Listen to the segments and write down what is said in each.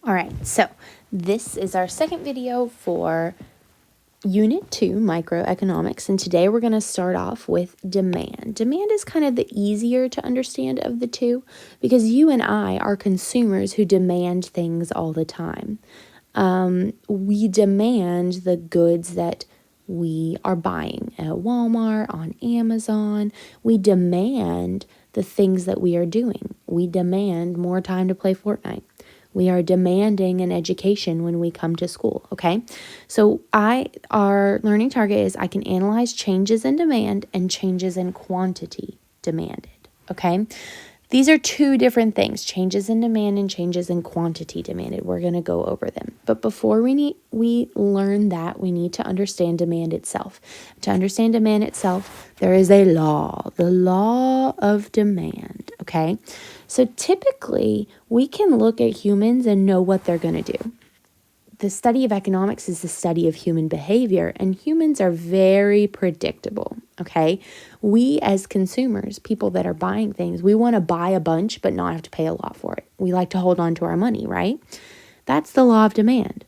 All right, so this is our second video for Unit 2, Microeconomics, and today we're going to start off with demand. Demand is kind of the easier to understand of the two because you and I are consumers who demand things all the time. We demand the goods that we are buying at Walmart, on Amazon. We demand the things that we are doing. We demand more time to play Fortnite. We are demanding an education when we come to school, okay? So our learning target is I can analyze changes in demand and changes in quantity demanded, okay? These are two different things, changes in demand and changes in quantity demanded. We're going to go over them. But before we learn that, we need to understand demand itself. To understand demand itself, there is a law, the law of demand, okay? So typically, we can look at humans and know what they're going to do. The study of economics is the study of human behavior, and humans are very predictable, okay? We as consumers, people that are buying things, we want to buy a bunch but not have to pay a lot for it. We like to hold on to our money, right? That's the law of demand.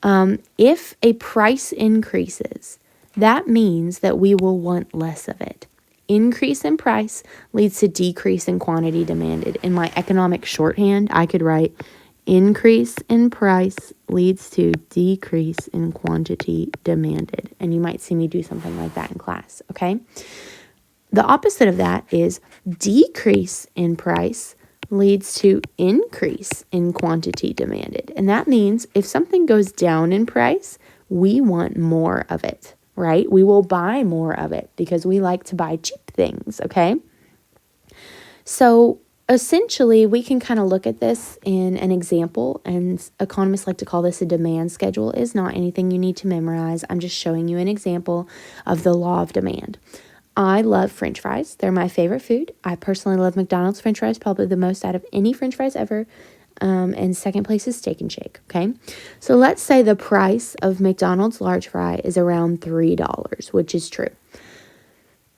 If a price increases, that means that we will want less of it. Increase in price leads to decrease in quantity demanded. In my economic shorthand, I could write increase in price leads to decrease in quantity demanded. And you might see me do something like that in class, okay? The opposite of that is decrease in price leads to increase in quantity demanded. And that means if something goes down in price, we want more of it, right? We will buy more of it because we like to buy cheap things, okay? So essentially, we can kind of look at this in an example, and economists like to call this a demand schedule. It is not anything you need to memorize. I'm just showing you an example of the law of demand. I love French fries. They're my favorite food. I personally love McDonald's French fries, probably the most out of any French fries ever. And second place is Steak and Shake, okay? So let's say the price of McDonald's large fry is around $3, which is true.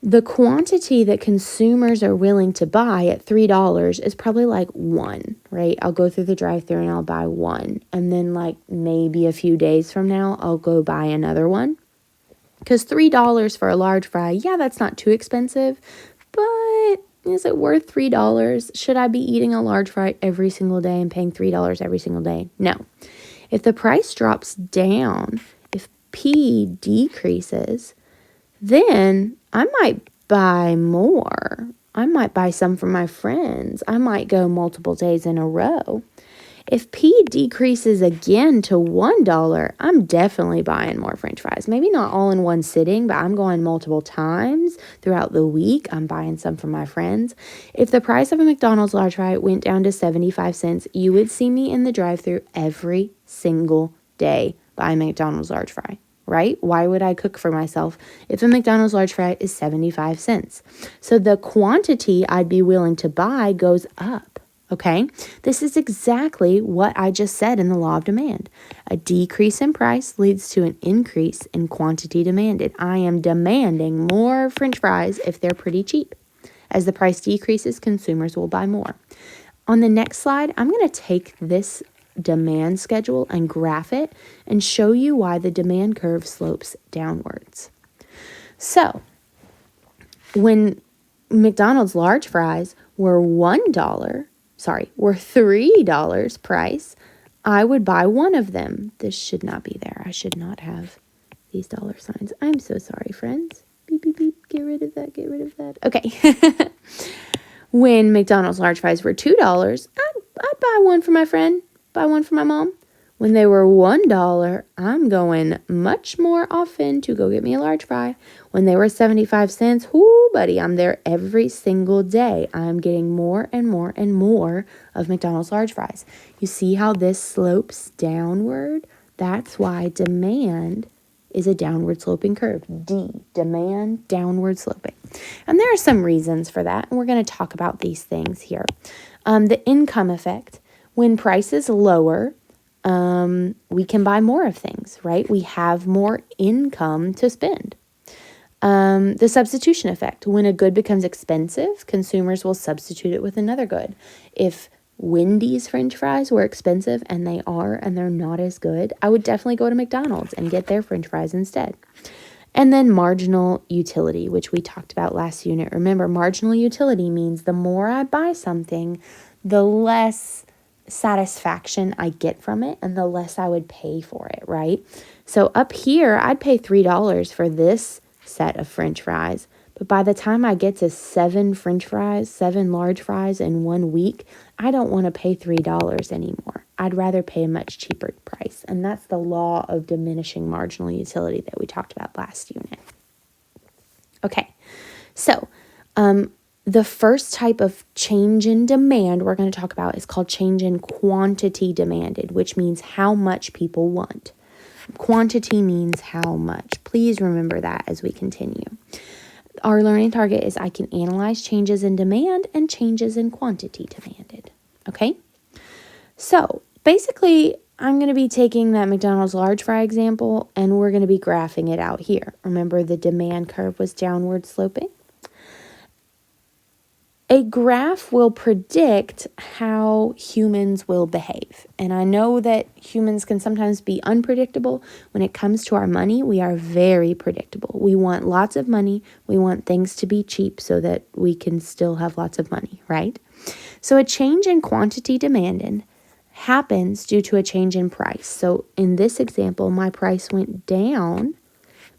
The quantity that consumers are willing to buy at $3 is probably like one, right? I'll go through the drive-thru and I'll buy one. And then like maybe a few days from now, I'll go buy another one. Because $3 for a large fry, yeah, that's not too expensive. But is it worth $3? Should I be eating a large fry every single day and paying $3 every single day? No. If the price drops down, if P decreases, then I might buy more. I might buy some for my friends. I might go multiple days in a row. If P decreases again to $1, I'm definitely buying more French fries. Maybe not all in one sitting, but I'm going multiple times throughout the week. I'm buying some for my friends. If the price of a McDonald's large fry went down to 75 cents, you would see me in the drive-thru every single day buying McDonald's large fry. Right? Why would I cook for myself if a McDonald's large fry is 75 cents? So the quantity I'd be willing to buy goes up, okay? This is exactly what I just said in the law of demand. A decrease in price leads to an increase in quantity demanded. I am demanding more French fries if they're pretty cheap. As the price decreases, consumers will buy more. On the next slide, I'm going to take this demand schedule and graph it and show you why the demand curve slopes downwards. So when McDonald's large fries were $3 price, I would buy one of them. This should not be there. I should not have these dollar signs. I'm so sorry, friends. Beep, beep, beep. Get rid of that. Get rid of that. Okay. When McDonald's large fries were $2, I'd buy one for my friend. Buy one for my mom. When they were $1, I'm going much more often to go get me a large fry. When they were 75 cents, whoo, buddy, I'm there every single day. I'm getting more and more and more of McDonald's large fries. You see how this slopes downward? That's why demand is a downward sloping curve. D, demand, downward sloping. And there are some reasons for that, and we're going to talk about these things here. The income effect. When prices lower, we can buy more of things, right? We have more income to spend. The substitution effect. When a good becomes expensive, consumers will substitute it with another good. If Wendy's french fries were expensive, and they're not as good, I would definitely go to McDonald's and get their french fries instead. And then marginal utility, which we talked about last unit. Remember, marginal utility means the more I buy something, the less satisfaction I get from it and the less I would pay for it, right? So up here, I'd pay $3 for this set of french fries. But by the time I get to 7 large fries in 1 week, I don't want to pay $3 anymore. I'd rather pay a much cheaper price. And that's the law of diminishing marginal utility that we talked about last unit. Okay, so the first type of change in demand we're going to talk about is called change in quantity demanded, which means how much people want. Quantity means how much. Please remember that as we continue. Our learning target is I can analyze changes in demand and changes in quantity demanded. Okay? So basically, I'm going to be taking that McDonald's large fry example and we're going to be graphing it out here. Remember, the demand curve was downward sloping? A graph will predict how humans will behave. And I know that humans can sometimes be unpredictable. When it comes to our money, we are very predictable. We want lots of money. We want things to be cheap so that we can still have lots of money, right? So a change in quantity demanded happens due to a change in price. So in this example, my price went down.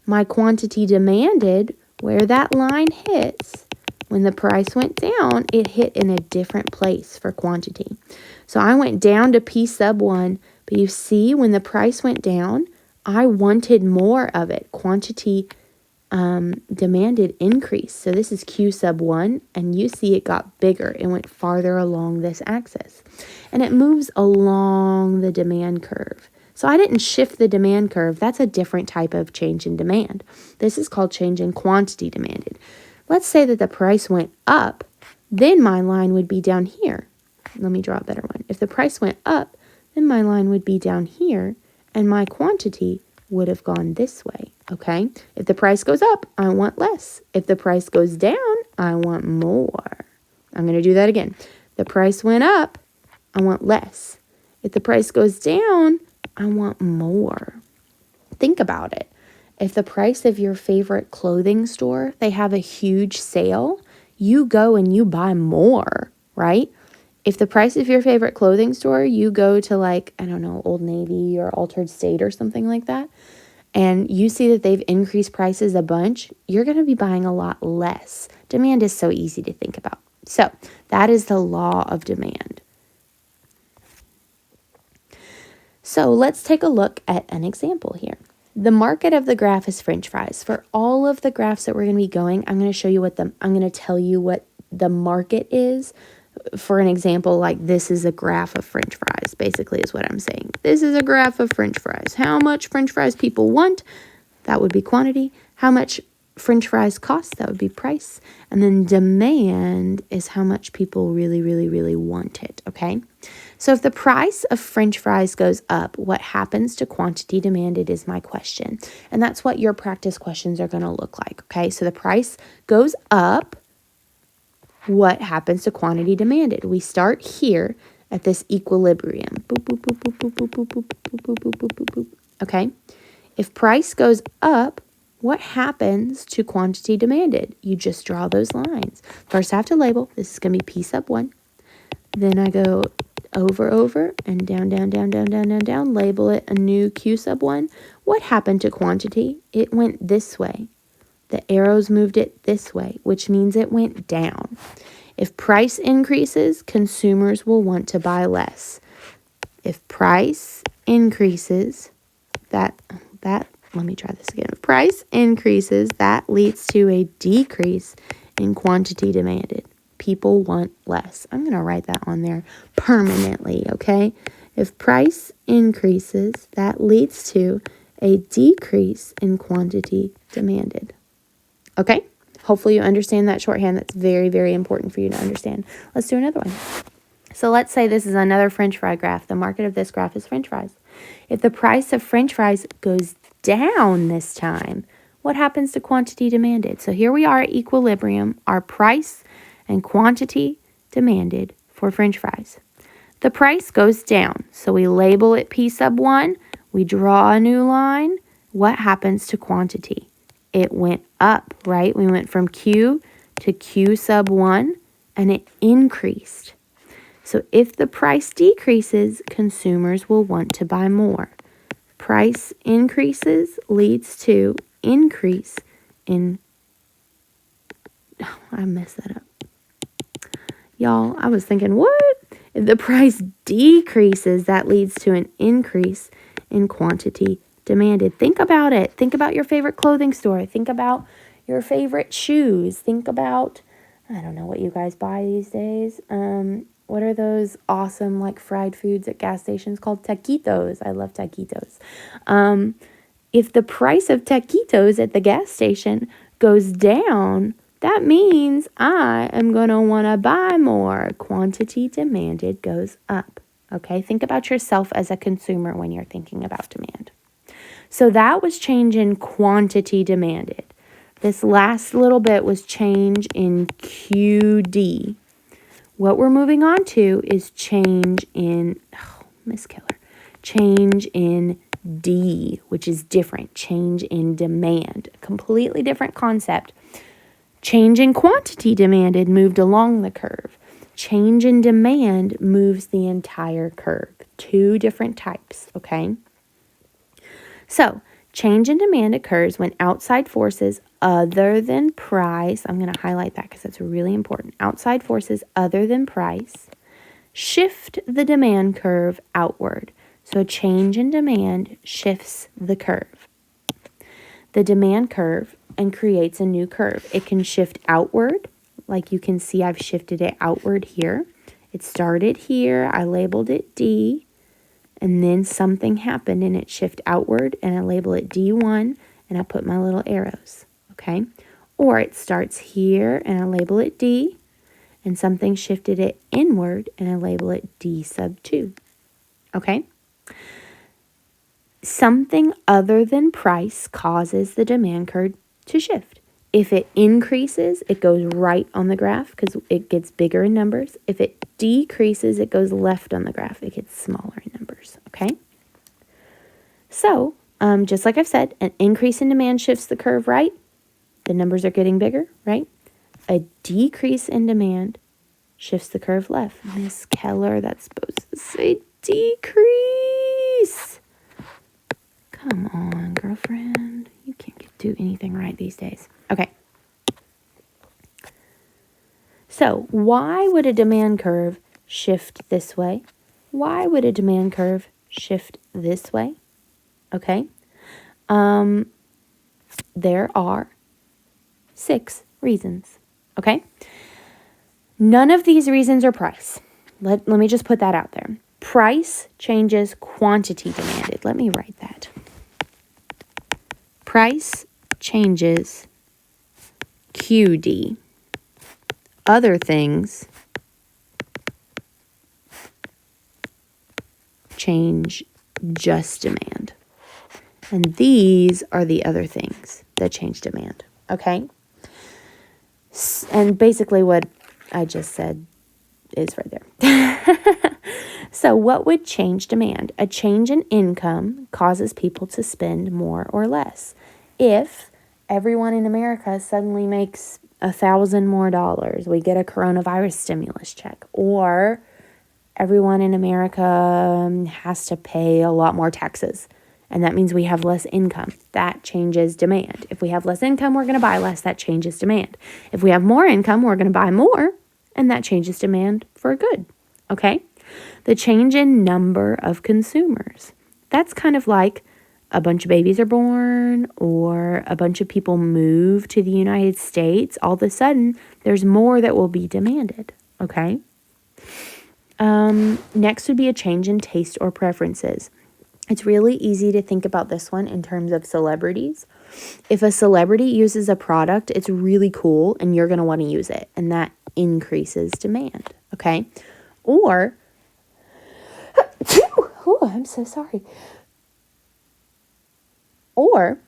My quantity demanded, where that line hits, when the price went down, it hit in a different place for quantity. So I went down to P sub 1, but you see when the price went down, I wanted more of it. Quantity demanded increase. So this is Q sub 1, and you see it got bigger. It went farther along this axis. And it moves along the demand curve. So I didn't shift the demand curve. That's a different type of change in demand. This is called change in quantity demanded. Let's say that the price went up, then my line would be down here. Let me draw a better one. If the price went up, then my line would be down here, and my quantity would have gone this way, okay? If the price goes up, I want less. If the price goes down, I want more. I'm going to do that again. The price went up, I want less. If the price goes down, I want more. Think about it. If the price of your favorite clothing store, they have a huge sale, you go and you buy more, right? If the price of your favorite clothing store, you go to like, I don't know, Old Navy or Altered State or something like that, and you see that they've increased prices a bunch, you're going to be buying a lot less. Demand is so easy to think about. So that is the law of demand. So let's take a look at an example here. The market of the graph is French fries. For all of the graphs that we're going to be going, I'm going to show you I'm going to tell you what the market is. For an example, like this is a graph of French fries, basically is what I'm saying. This is a graph of French fries. How much French fries people want, that would be quantity. How much French fries cost, that would be price. And then demand is how much people really, really, really want it, okay? So if the price of French fries goes up, what happens to quantity demanded is my question. And that's what your practice questions are going to look like, okay? So the price goes up. What happens to quantity demanded? We start here at this equilibrium. Boop, boop, boop, boop, boop, boop, boop, boop, boop, boop, boop, boop, boop, boop. Okay? If price goes up, what happens to quantity demanded? You just draw those lines. First I have to label. This is going to be P sub 1. Then I go over, and down, down, label it a new Q sub 1. What happened to quantity? It went this way. The arrows moved it this way, which means it went down. If price increases, consumers will want to buy less. If price increases, let me try this again. If price increases, that leads to a decrease in quantity demanded. People want less. I'm going to write that on there permanently, okay? If price increases, that leads to a decrease in quantity demanded. Okay? Hopefully you understand that shorthand. That's very, very important for you to understand. Let's do another one. So let's say this is another French fry graph. The market of this graph is French fries. If the price of French fries goes down this time, what happens to quantity demanded? So here we are at equilibrium. Our price and quantity demanded for French fries. the price goes down. So we label it P sub 1. We draw a new line. What happens to quantity? It went up, right? We went from Q to Q sub 1, and it increased. So if the price decreases, consumers will want to buy more. Price increases leads to increase in, oh, I messed that up. Y'all, I was thinking, what? If the price decreases, that leads to an increase in quantity demanded. Think about it. Think about your favorite clothing store. Think about your favorite shoes. Think about, I don't know what you guys buy these days. What are those awesome like fried foods at gas stations called taquitos? I love taquitos. If the price of taquitos at the gas station goes down, that means I am going to want to buy more. Quantity demanded goes up. Okay, think about yourself as a consumer when you're thinking about demand. So that was change in quantity demanded. This last little bit was change in QD. What we're moving on to is change in, Miss Keller, change in D, which is different. Change in demand, a completely different concept. Change in quantity demanded moved along the curve. Change in demand moves the entire curve. Two different types, okay? So, change in demand occurs when outside forces other than price, I'm going to highlight that because that's really important. Outside forces other than price shift the demand curve outward. So, a change in demand shifts the curve. The demand curve and creates a new curve. It can shift outward. Like you can see, I've shifted it outward here. It started here. I labeled it D. And then something happened and it shifted outward. And I label it D1. And I put my little arrows. Okay. Or it starts here and I label it D. And something shifted it inward. And I label it D sub 2. Okay. Something other than price causes the demand curve to shift. If it increases, it goes right on the graph because it gets bigger in numbers. If it decreases, it goes left on the graph. It gets smaller in numbers, okay? So, just like I've said, an increase in demand shifts the curve right. The numbers are getting bigger, right? A decrease in demand shifts the curve left. Miss Keller, that's supposed to say decrease. Come on, girlfriend. You can't do anything right these days. Okay. So, why would a demand curve shift this way? Why would a demand curve shift this way? Okay. There are 6 reasons. Okay. None of these reasons are price. Let me just put that out there. Price changes quantity demanded. Let me write that. Price changes QD. Other things change just demand. And these are the other things that change demand. Okay? And basically what I just said is right there. So what would change demand? A change in income causes people to spend more or less. If everyone in America suddenly makes $1,000 more, we get a coronavirus stimulus check, or everyone in America has to pay a lot more taxes, and that means we have less income. That changes demand. If we have less income, we're going to buy less. That changes demand. If we have more income, we're going to buy more, and that changes demand for good. Okay? The change in number of consumers. That's kind of like a bunch of babies are born or a bunch of people move to the United States. All of a sudden, there's more that will be demanded. Okay? Next would be a change in taste or preferences. It's really easy to think about this one in terms of celebrities. If a celebrity uses a product, it's really cool and you're going to want to use it. And that increases demand. Okay? Or, oh, I'm so sorry. Or,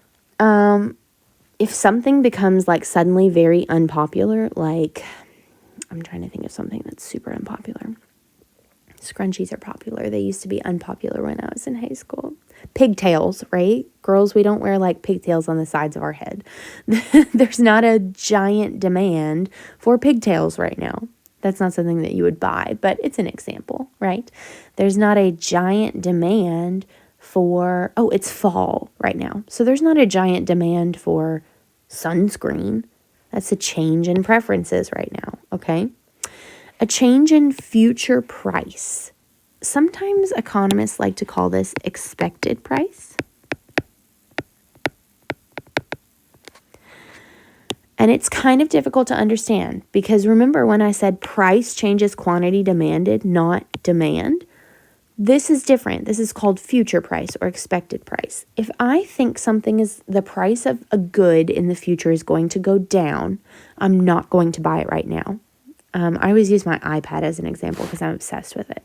if something becomes like suddenly very unpopular, like, I'm trying to think of something that's super unpopular. Scrunchies are popular. They used to be unpopular when I was in high school. Pigtails, right? Girls, we don't wear like pigtails on the sides of our head. There's not a giant demand for pigtails right now. That's not something that you would buy, but it's an example, right? There's not a giant demand for, it's fall right now. So there's not a giant demand for sunscreen. That's a change in preferences right now, okay? A change in future price. Sometimes economists like to call this expected price. And it's kind of difficult to understand because remember when I said price changes quantity demanded, not demand? This is different. This is called future price or expected price. If I think something is the price of a good in the future is going to go down, I'm not going to buy it right now. I always use my iPad as an example because I'm obsessed with it.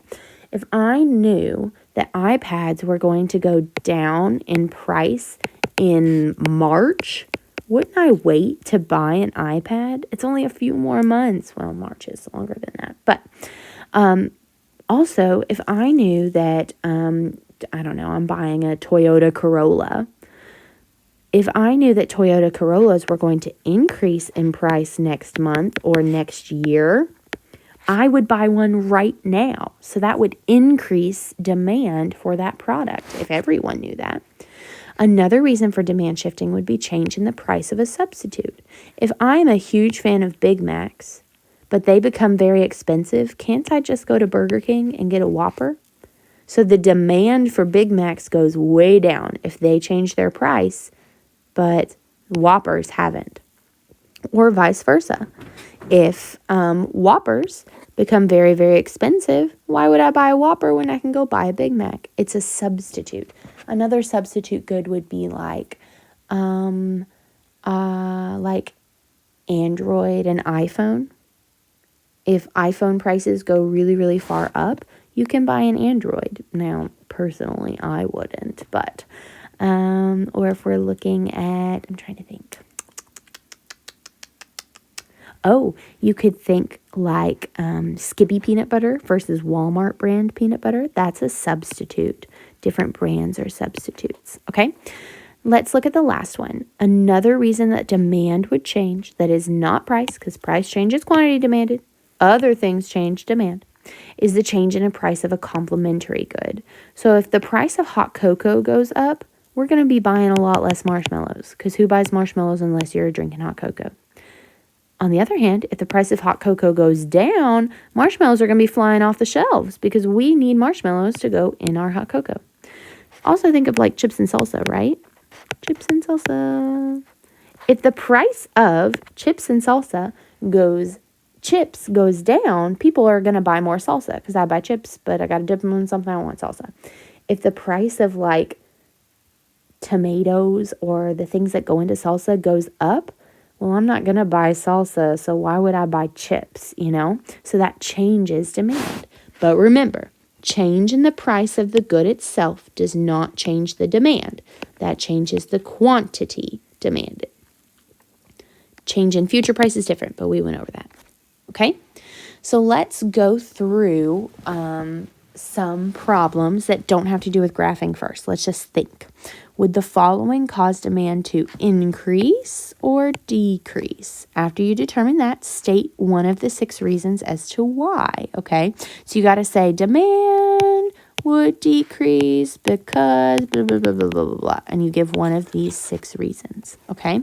If I knew that iPads were going to go down in price in March, wouldn't I wait to buy an iPad? It's only a few more months. Well, March is longer than that. But also, if I knew that, I don't know, I'm buying a Toyota Corolla. If I knew that Toyota Corollas were going to increase in price next month or next year, I would buy one right now. So that would increase demand for that product if everyone knew that. Another reason for demand shifting would be change in the price of a substitute. If I'm a huge fan of Big Macs, but they become very expensive, can't I just go to Burger King and get a Whopper? So the demand for Big Macs goes way down if they change their price, but Whoppers haven't. Or vice versa. If Whoppers become very, very expensive, why would I buy a Whopper when I can go buy a Big Mac? It's a substitute. Another substitute good would be like Android and iPhone. If iPhone prices go really, really far up, you can buy an Android. Now, personally, I wouldn't, but, or if we're looking at, I'm trying to think. Oh, you could think like Skippy peanut butter versus Walmart brand peanut butter. That's a substitute. Different brands are substitutes, okay? Let's look at the last one. Another reason that demand would change that is not price, because price changes quantity demanded. Other things change demand, is the change in a price of a complementary good. So if the price of hot cocoa goes up, we're going to be buying a lot less marshmallows because who buys marshmallows unless you're drinking hot cocoa? On the other hand, if the price of hot cocoa goes down, marshmallows are going to be flying off the shelves because we need marshmallows to go in our hot cocoa. Also think of like chips and salsa, right? Chips and salsa. If the price of chips and salsa goes down, people are going to buy more salsa because I buy chips, but I got to dip them in something. I want salsa. If the price of like tomatoes or the things that go into salsa goes up, well, I'm not going to buy salsa, so why would I buy chips, So that changes demand. But remember, change in the price of the good itself does not change the demand. That changes the quantity demanded. Change in future price is different, but we went over that. Okay? So let's go through some problems that don't have to do with graphing first. Let's just think. Would the following cause demand to increase or decrease? After you determine that, state one of the 6 reasons as to why, okay? So you got to say demand would decrease because blah, blah, blah, blah, blah, blah, blah, and you give one of these 6 reasons, okay?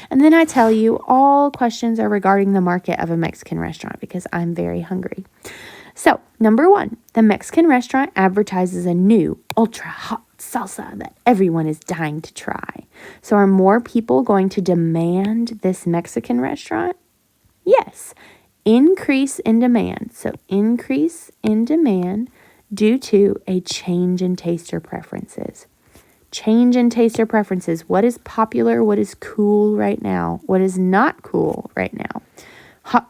And then I tell you all questions are regarding the market of a Mexican restaurant because I'm very hungry. So, number 1, the Mexican restaurant advertises a new ultra hot salsa that everyone is dying to try. So, are more people going to demand this Mexican restaurant? Yes. Increase in demand. So, increase in demand due to a change in taste or preferences. Change in taste or preferences. What is popular? What is cool right now? What is not cool right now?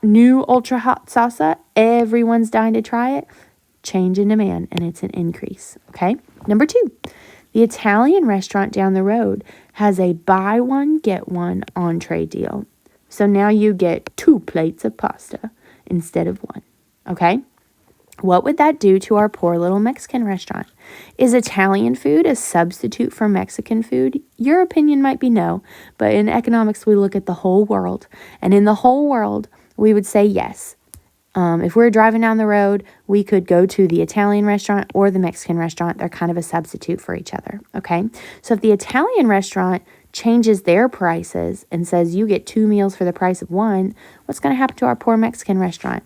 New ultra hot salsa, everyone's dying to try it. Change in demand, and it's an increase, okay? Number 2, the Italian restaurant down the road has a buy one, get one entree deal. So now you get 2 plates of pasta instead of 1, okay? What would that do to our poor little Mexican restaurant? Is Italian food a substitute for Mexican food? Your opinion might be no, but in economics, we look at the whole world. And in the whole world, we would say yes. If we're driving down the road, we could go to the Italian restaurant or the Mexican restaurant. They're kind of a substitute for each other, okay? So if the Italian restaurant changes their prices and says you get 2 meals for the price of one, what's going to happen to our poor Mexican restaurant?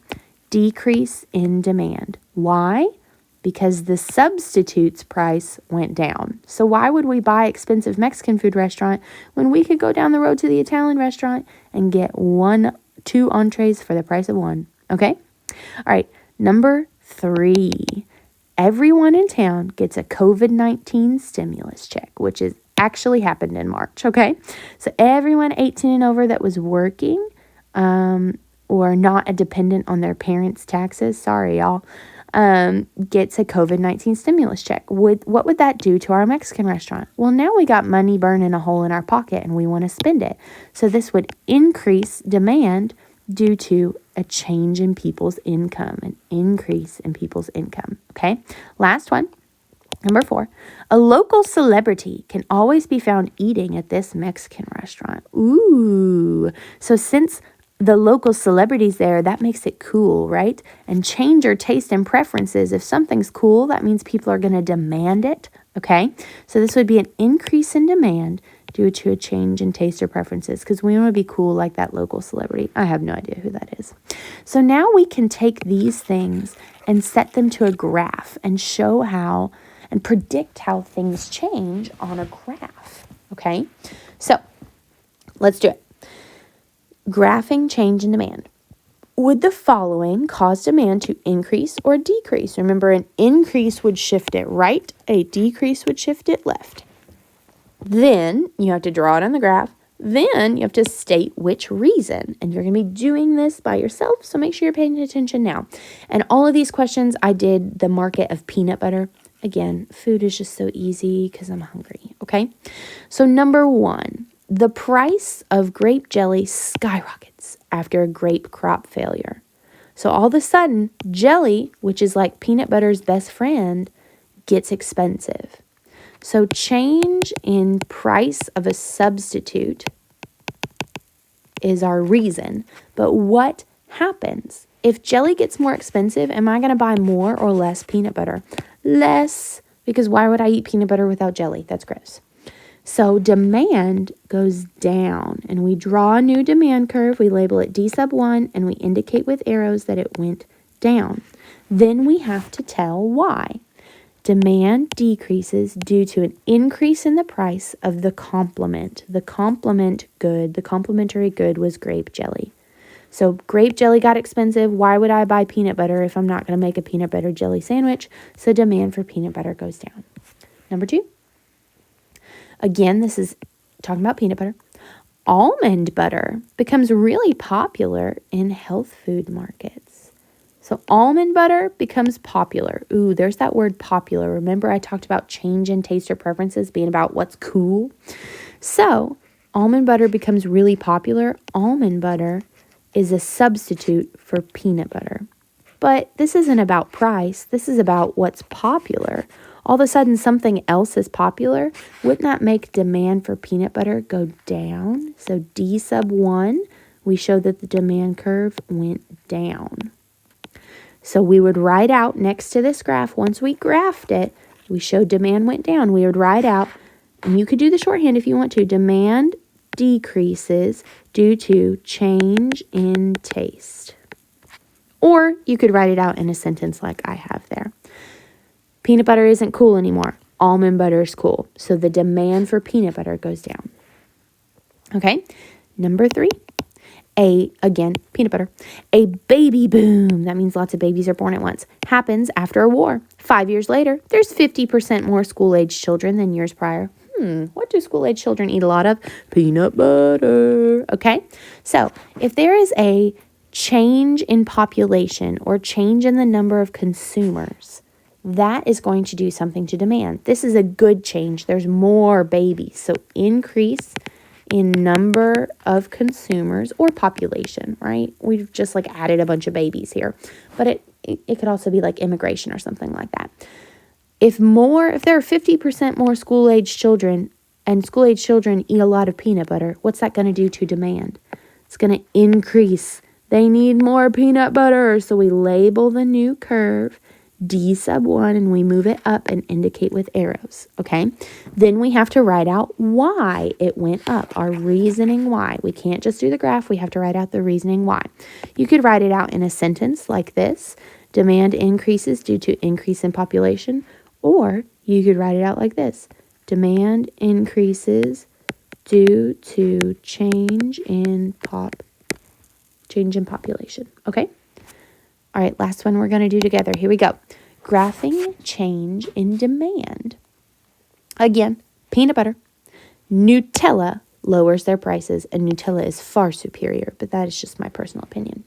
Decrease in demand. Why? Because the substitute's price went down. So why would we buy expensive Mexican food restaurant when we could go down the road to the Italian restaurant and get 2 entrees for the price of one? Okay? All right. Number 3. Everyone in town gets a COVID-19 stimulus check, which is actually happened in March. Okay? So everyone 18 and over that was working, or not a dependent on their parents' taxes, sorry y'all, gets a COVID-19 stimulus check. What would that do to our Mexican restaurant? Well, now we got money burning a hole in our pocket and we want to spend it. So this would increase demand due to a change in people's income, an increase in people's income. Okay, last one. Number 4, a local celebrity can always be found eating at this Mexican restaurant. Ooh, so since the local celebrities there, that makes it cool, right? And change your taste and preferences. If something's cool, that means people are going to demand it, okay? So this would be an increase in demand due to a change in taste or preferences because we want to be cool like that local celebrity. I have no idea who that is. So now we can take these things and set them to a graph and show how and predict how things change on a graph, okay? So let's do it. Graphing change in demand. Would the following cause demand to increase or decrease? Remember, an increase would shift it right, a decrease would shift it left. Then you have to draw it on the graph. Then you have to state which reason. And you're going to be doing this by yourself, so make sure you're paying attention now. And all of these questions, I did the market of peanut butter. Again, food is just so easy because I'm hungry, okay? So number 1, the price of grape jelly skyrockets after a grape crop failure. So all of a sudden, jelly, which is like peanut butter's best friend, gets expensive. So change in price of a substitute is our reason. But what happens? If jelly gets more expensive, am I going to buy more or less peanut butter? Less, because why would I eat peanut butter without jelly? That's gross. So demand goes down, and we draw a new demand curve. We label it D sub 1, and we indicate with arrows that it went down. Then we have to tell why. Demand decreases due to an increase in the price of the complement. The complement good, the complementary good was grape jelly. So grape jelly got expensive. Why would I buy peanut butter if I'm not going to make a peanut butter jelly sandwich? So demand for peanut butter goes down. Number 2. Again, this is talking about peanut butter. Almond butter becomes really popular in health food markets. So almond butter becomes popular. Ooh, there's that word popular. Remember I talked about change in taste or preferences being about what's cool? So almond butter becomes really popular. Almond butter is a substitute for peanut butter. But this isn't about price. This is about what's popular. All of a sudden something else is popular. Wouldn't that make demand for peanut butter go down? So D sub 1, we show that the demand curve went down. So we would write out next to this graph, once we graphed it, we showed demand went down. We would write out, and you could do the shorthand if you want to, demand decreases due to change in taste. Or you could write it out in a sentence like I have there. Peanut butter isn't cool anymore. Almond butter is cool. So the demand for peanut butter goes down. Okay, number 3. Peanut butter. A baby boom, that means lots of babies are born at once, happens after a war. 5 years later, there's 50% more school-age children than years prior. What do school-age children eat a lot of? Peanut butter. Okay, so if there is a change in population or change in the number of consumers, that is going to do something to demand. This is a good change. There's more babies. So increase in number of consumers or population, right? We've just like added a bunch of babies here, but it it could also be like immigration or something like that. If there are 50% more school-age children, and school-age children eat a lot of peanut butter, what's that going to do to demand? It's going to increase. They need more peanut butter. So we label the new curve D sub 1 and we move it up and indicate with arrows, okay? Then we have to write out why it went up, our reasoning why. We can't just do the graph, we have to write out the reasoning why. You could write it out in a sentence like this: demand increases due to increase in population, or you could write it out like this: demand increases due to change in population, okay? All right, last one we're going to do together. Here we go. Graphing change in demand. Again, peanut butter. Nutella lowers their prices, and Nutella is far superior, but that is just my personal opinion.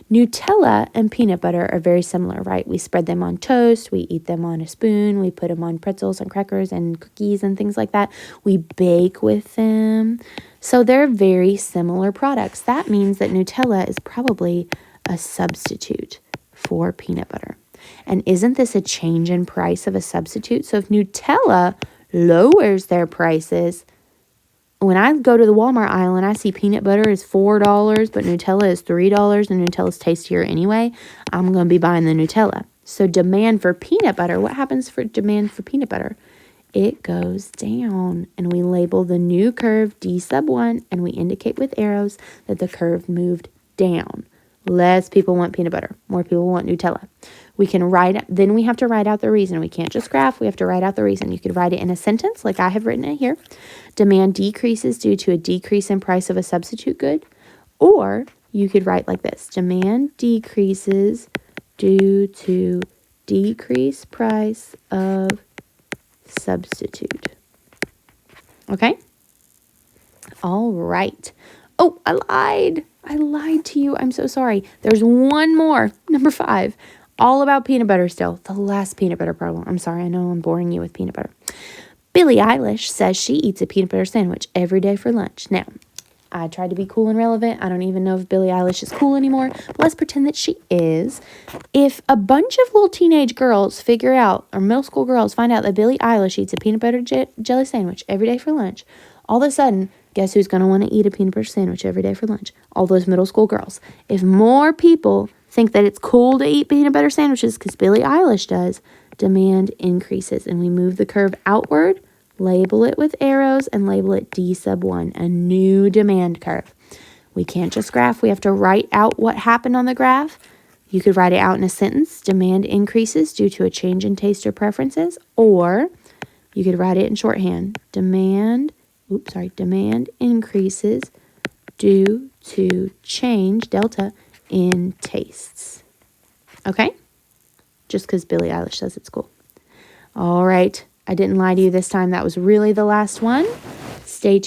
Nutella and peanut butter are very similar, right? We spread them on toast, we eat them on a spoon, we put them on pretzels and crackers and cookies and things like that. We bake with them. So they're very similar products. That means that Nutella is probably a substitute for peanut butter. And isn't this a change in price of a substitute? So if Nutella lowers their prices, when I go to the Walmart aisle and I see peanut butter is $4, but Nutella is $3 and Nutella's tastier anyway, I'm going to be buying the Nutella. So demand for peanut butter, what happens for demand for peanut butter? It goes down, and we label the new curve D sub 1 and we indicate with arrows that the curve moved down. Less people want peanut butter. More people want Nutella. Then we have to write out the reason. We can't just graph. We have to write out the reason. You could write it in a sentence like I have written it here. Demand decreases due to a decrease in price of a substitute good. Or you could write like this: demand decreases due to decreased price of substitute. Okay? All right. Oh, I lied. I lied to you. I'm so sorry. There's one more, number 5, all about peanut butter still. The last peanut butter problem. I'm sorry. I know I'm boring you with peanut butter. Billie Eilish says she eats a peanut butter sandwich every day for lunch. Now, I tried to be cool and relevant. I don't even know if Billie Eilish is cool anymore, but let's pretend that she is. If a bunch of little teenage girls figure out, or middle school girls find out that Billie Eilish eats a peanut butter jelly sandwich every day for lunch, all of a sudden, guess who's going to want to eat a peanut butter sandwich every day for lunch? All those middle school girls. If more people think that it's cool to eat peanut butter sandwiches because Billie Eilish does, demand increases. And we move the curve outward, label it with arrows, and label it D sub 1, a new demand curve. We can't just graph. We have to write out what happened on the graph. You could write it out in a sentence: demand increases due to a change in taste or preferences. Or you could write it in shorthand: demand increases due to change, delta, in tastes. Okay? Just because Billie Eilish says it's cool. All right. I didn't lie to you this time. That was really the last one. Stay tuned.